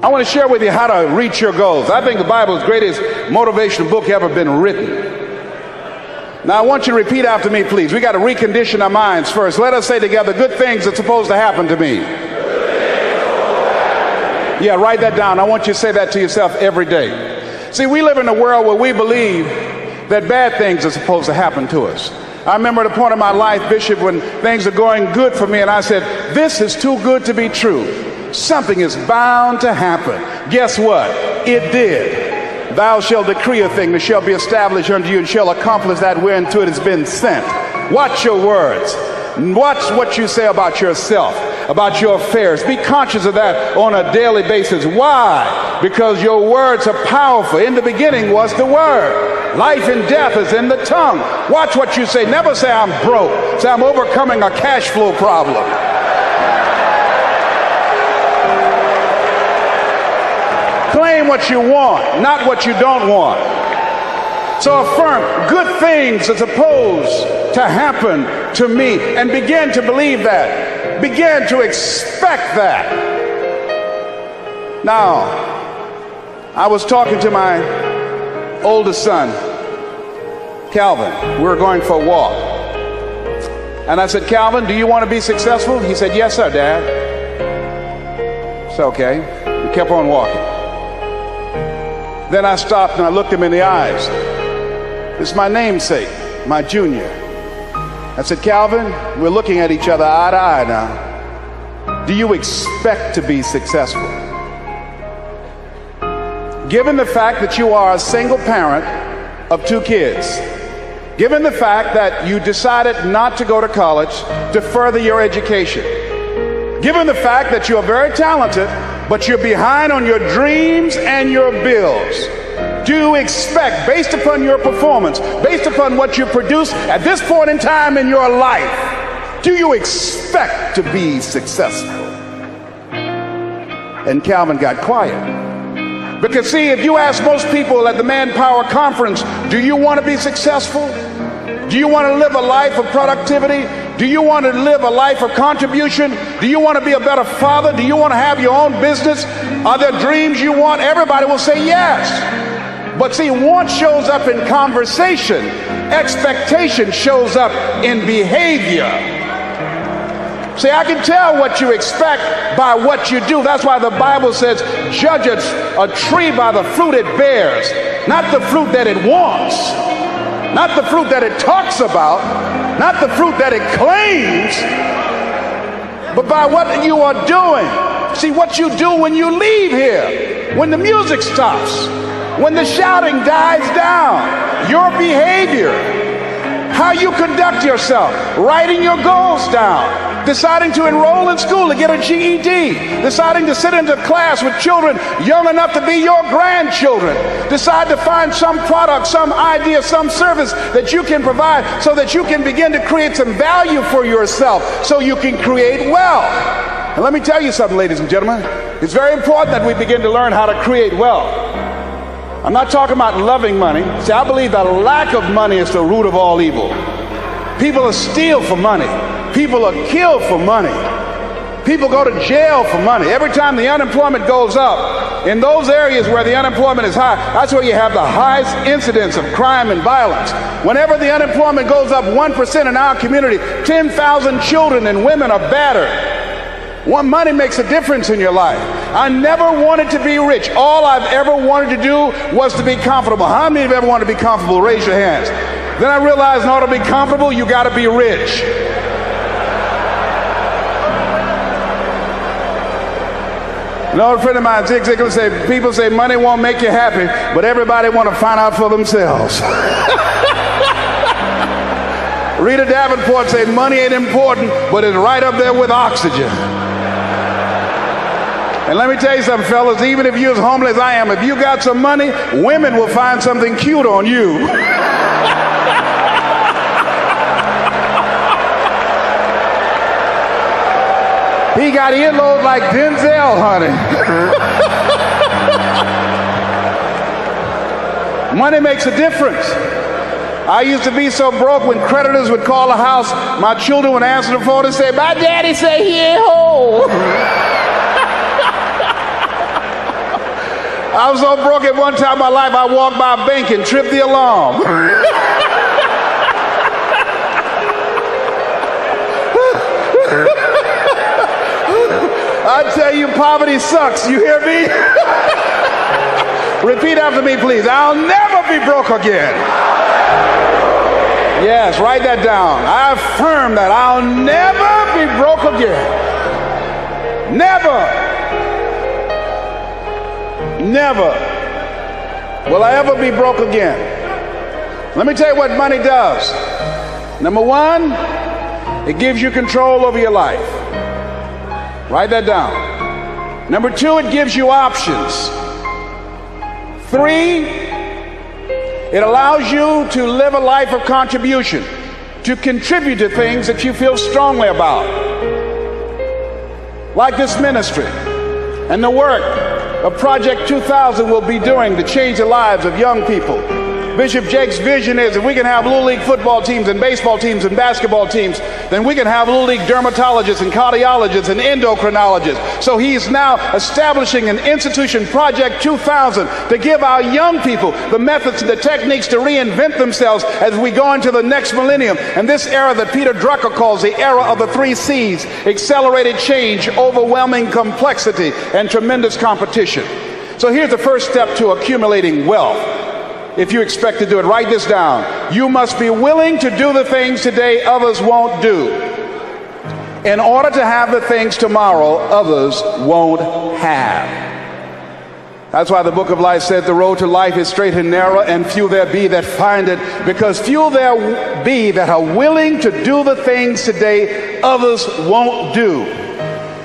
I want to share with you how to reach your goals. I think the Bible is the greatest motivational book ever been written. Now, I want you to repeat after me, please. We got to recondition our minds first. Let us say together, good things are supposed to happen to me. Yeah, write that down. I want you to say that to yourself every day. See, we live in a world where we believe that bad things are supposed to happen to us. I remember at a point in my life, Bishop, when things are going good for me, and I said, this is too good to be true. Something is bound to happen. Guess what? It did. Thou shalt decree a thing that shall be established unto you, and shall accomplish that whereunto it has been sent. Watch your words. Watch what you say about yourself, about your affairs. Be conscious of that on a daily basis. Why? Because your words are powerful. In the beginning was the Word. Life and death is in the tongue. Watch what you say. Never say I'm broke. Say I'm overcoming a cash flow problem. Claim what you want, not what you don't want. So affirm, good things are supposed to happen to me, and begin to believe that. Begin to expect that. Now, I was talking to my oldest son, Calvin. We were going for a walk. And I said, Calvin, do you want to be successful? He said, yes, sir, Dad. It's okay. We kept on walking. Then I stopped and I looked him in the eyes. It's my namesake, my junior. I said, Calvin, we're looking at each other eye to eye now. Do you expect to be successful? Given the fact that you are a single parent of 2 kids, given the fact that you decided not to go to college to further your education, given the fact that you are very talented, but you're behind on your dreams and your bills, do you expect, based upon your performance, based upon what you produce at this point in time in your life, do you expect to be successful? And Calvin got quiet. Because see, if you ask most people at the Manpower Conference, do you want to be successful? Do you want to live a life of productivity? Do you want to live a life of contribution? Do you want to be a better father? Do you want to have your own business? Are there dreams you want? Everybody will say yes. But see, want shows up in conversation. Expectation shows up in behavior. See, I can tell what you expect by what you do. That's why the Bible says, judge a tree by the fruit it bears, not the fruit that it wants, not the fruit that it talks about, not the fruit that it claims, but by what you are doing. See, what you do when you leave here, when the music stops, when the shouting dies down, your behavior, how you conduct yourself, writing your goals down, deciding to enroll in school to get a GED, deciding to sit into class with children young enough to be your grandchildren, decide to find some product, some idea, some service that you can provide so that you can begin to create some value for yourself so you can create wealth. And let me tell you something, ladies and gentlemen, it's very important that we begin to learn how to create wealth. I'm not talking about loving money. See, I believe the lack of money is the root of all evil. People are steal for money. People are killed for money. People go to jail for money. Every time the unemployment goes up, in those areas where the unemployment is high, that's where you have the highest incidence of crime and violence. Whenever the unemployment goes up 1% in our community, 10,000 children and women are battered. Money makes a difference in your life. I never wanted to be rich. All I've ever wanted to do was to be comfortable. How many of you ever wanted to be comfortable? Raise your hands. Then I realized in order to be comfortable, you got to be rich. An old friend of mine, Zig Ziglar, said, people say money won't make you happy, but everybody want to find out for themselves. Rita Davenport said money ain't important, but it's right up there with oxygen. And let me tell you something, fellas, even if you're as homeless as I am, if you got some money, women will find something cute on you. He got earlobes like Denzel, honey. Money makes a difference. I used to be so broke when creditors would call the house, my children would answer the phone and say, my daddy say he ain't home. I was so broke at one time in my life, I walked by a bank and tripped the alarm. I tell you, poverty sucks. You hear me? Repeat after me, please. I'll never be broke again. Yes, write that down. I affirm that I'll never be broke again. Never. Never will I ever be broke again. Let me tell you what money does. Number one, it gives you control over your life. Write that down. Number two, it gives you options. Three, it allows you to live a life of contribution, to contribute to things that you feel strongly about. Like this ministry and the work of Project 2000 will be doing to change the lives of young people. Bishop Jake's vision is if we can have Little League football teams and baseball teams and basketball teams, then we can have Little League dermatologists and cardiologists and endocrinologists. So he's now establishing an institution, Project 2000, to give our young people the methods and the techniques to reinvent themselves as we go into the next millennium. And this era that Peter Drucker calls the era of the 3 C's: accelerated change, overwhelming complexity, and tremendous competition. So here's the first step to accumulating wealth. If you expect to do it, write this down. You must be willing to do the things today others won't do, in order to have the things tomorrow others won't have. That's why the book of life said the road to life is straight and narrow, and few there be that find it, because few there be that are willing to do the things today others won't do,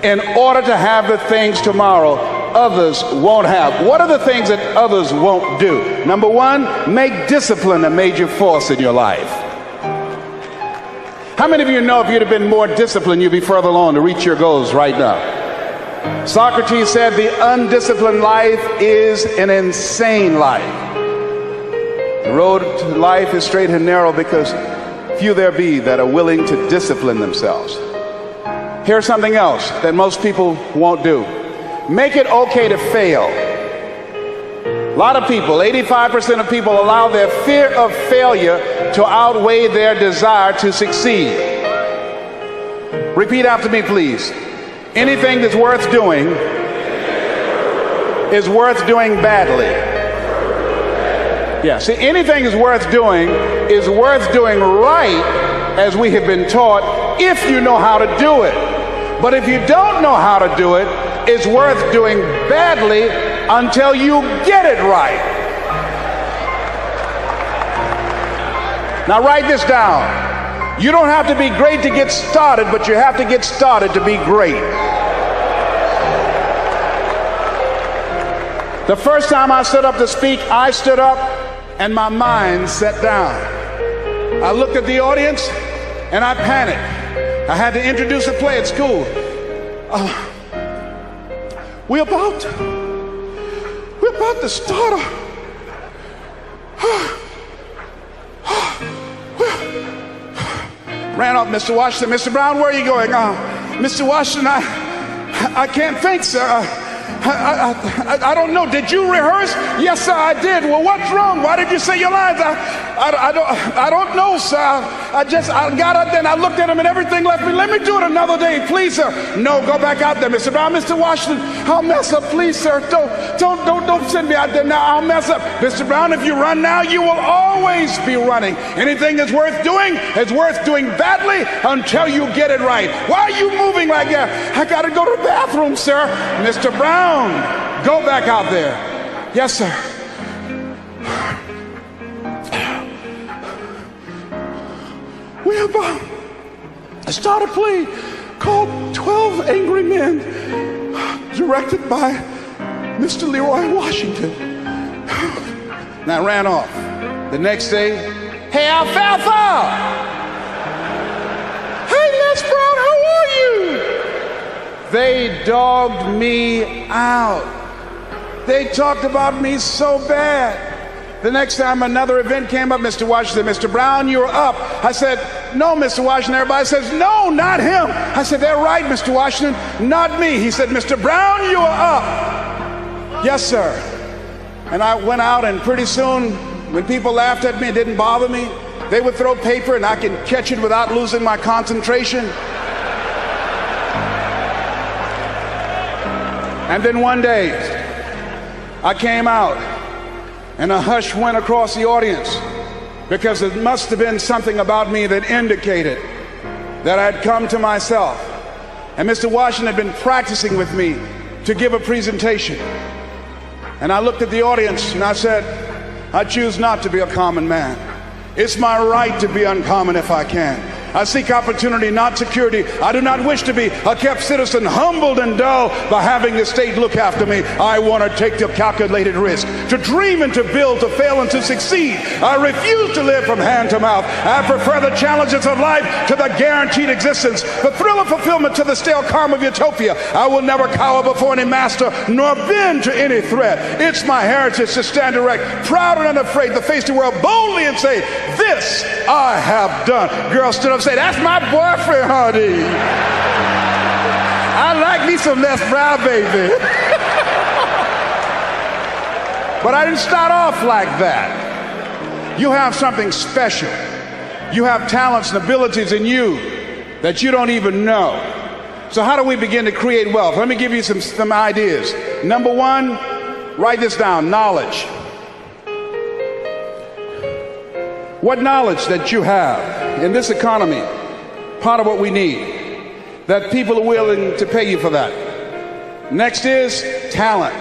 in order to have the things tomorrow others won't have. What are the things that others won't do? Number one, make discipline a major force in your life. How many of you know if you'd have been more disciplined, you'd be further along to reach your goals right now? Socrates said the undisciplined life is an insane life. The road to life is straight and narrow, because few there be that are willing to discipline themselves. Here's something else that most people won't do. Make it okay to fail. A lot of people, 85% of people, allow their fear of failure to outweigh their desire to succeed. Repeat after me, please. Anything that's worth doing is worth doing badly. Yeah, see, anything is worth doing right, as we have been taught, if you know how to do it. But if you don't know how to do it, it's worth doing badly until you get it right. Now write this down. You don't have to be great to get started, but you have to get started to be great. The first time I stood up to speak, I stood up and my mind sat down. I looked at the audience and I panicked. I had to introduce a play at school. We're about to start ran off, Mr. Washington. Mr. Brown, where are you going? Mr. Washington, I can't think, sir. I don't know. Did you rehearse? Yes, sir, I did. Well, what's wrong? Why did you say your lines? I don't know, sir. I got up there and I looked at him and everything left me. Let me do it another day, please, sir. No, go back out there, Mr. Brown. Mr. Washington, I'll mess up, please, sir. Don't send me out there now. I'll mess up. Mr. Brown, if you run now, you will always be running. Anything that's worth doing is worth doing badly until you get it right. Why are you moving like that? I got to go to the bathroom, sir. Mr. Brown, go back out there. Yes, sir. We're about to start a play called 12 Angry Men, directed by Mr. Leroy Washington. And I ran off. The next day, hey, Alfalfa! Hey, Les Brown, how are you? They dogged me out. They talked about me so bad. The next time another event came up, Mr. Washington, Mr. Brown, you're up. I said, no, Mr. Washington. Everybody says, no, not him. I said, they're right, Mr. Washington, not me. He said, Mr. Brown, you are up. Yes, sir. And I went out, and pretty soon, when people laughed at me, it didn't bother me. They would throw paper, and I could catch it without losing my concentration. And then one day, I came out, and a hush went across the audience, because it must have been something about me that indicated that I'd come to myself. And Mr. Washington had been practicing with me to give a presentation. And I looked at the audience and I said, I choose not to be a common man. It's my right to be uncommon if I can. I seek opportunity, not security. I do not wish to be a kept citizen, humbled and dull by having the state look after me. I want to take the calculated risk, to dream and to build, to fail and to succeed. I refuse to live from hand to mouth. I prefer the challenges of life to the guaranteed existence, the thrill of fulfillment to the stale calm of utopia. I will never cower before any master, nor bend to any threat. It's my heritage to stand erect, proud and unafraid, to face the world boldly and say, this I have done. Girl stood up and say, that's my boyfriend, honey. I like me some Les Brown, baby. But I didn't start off like that. You have something special. You have talents and abilities in you that you don't even know. So how do we begin to create wealth? Let me give you some ideas. Number one, write this down, knowledge. What knowledge that you have in this economy, part of what we need, that people are willing to pay you for that. Next is talent.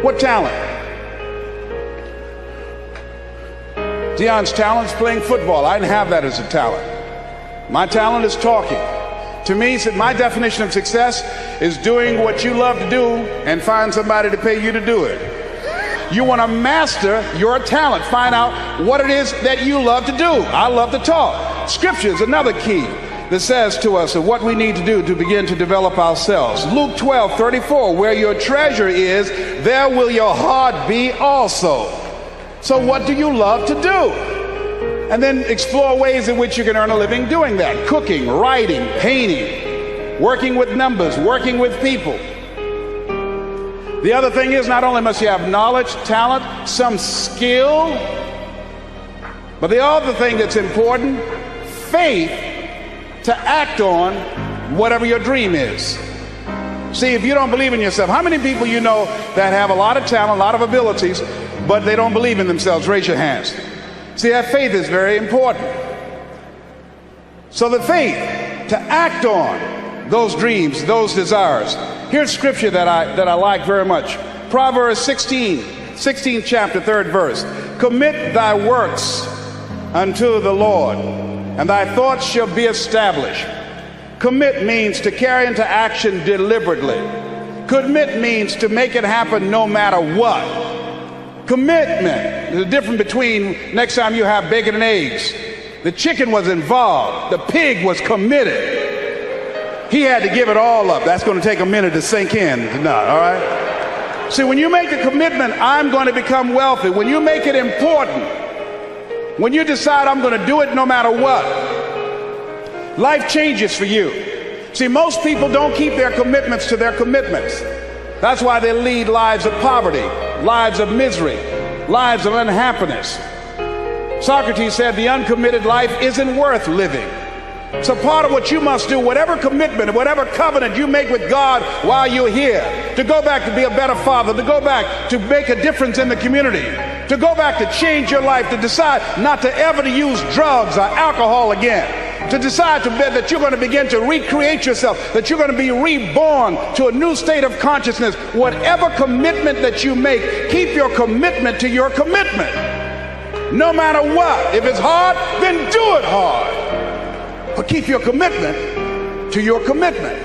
What talent? Dion's talent is playing football. I didn't have that as a talent. My talent is talking. To me, my definition of success is doing what you love to do and find somebody to pay you to do it. You want to master your talent. Find out what it is that you love to do. I love to talk. Scripture is another key that says to us of what we need to do to begin to develop ourselves. Luke 12:34, where your treasure is, there will your heart be also. So what do you love to do? And then explore ways in which you can earn a living doing that. Cooking, writing, painting, working with numbers, working with people. The other thing is, not only must you have knowledge, talent, some skill, but the other thing that's important, faith to act on whatever your dream is. See, if you don't believe in yourself, how many people you know that have a lot of talent, a lot of abilities, but they don't believe in themselves? Raise your hands. See, that faith is very important. So the faith to act on those dreams, those desires. Here's scripture that I like very much. Proverbs 16th chapter, 3rd verse. Commit thy works unto the Lord, and thy thoughts shall be established. Commit means to carry into action deliberately. Commit means to make it happen no matter what. Commitment. There's a difference between next time you have bacon and eggs. The chicken was involved. The pig was committed. He had to give it all up. That's going to take a minute to sink in tonight, all right? See, when you make a commitment, I'm going to become wealthy. When you make it important, when you decide I'm going to do it no matter what, life changes for you. See, most people don't keep their commitments to their commitments. That's why they lead lives of poverty, lives of misery, lives of unhappiness. Socrates said the uncommitted life isn't worth living. So part of what you must do, whatever commitment, whatever covenant you make with God while you're here, to go back to be a better father, to go back to make a difference in the community, to go back to change your life, to decide not to ever to use drugs or alcohol again, to decide that you're going to begin to recreate yourself, that you're going to be reborn to a new state of consciousness. Whatever commitment that you make, keep your commitment to your commitment. No matter what. If it's hard, then do it hard. But keep your commitment to your commitment.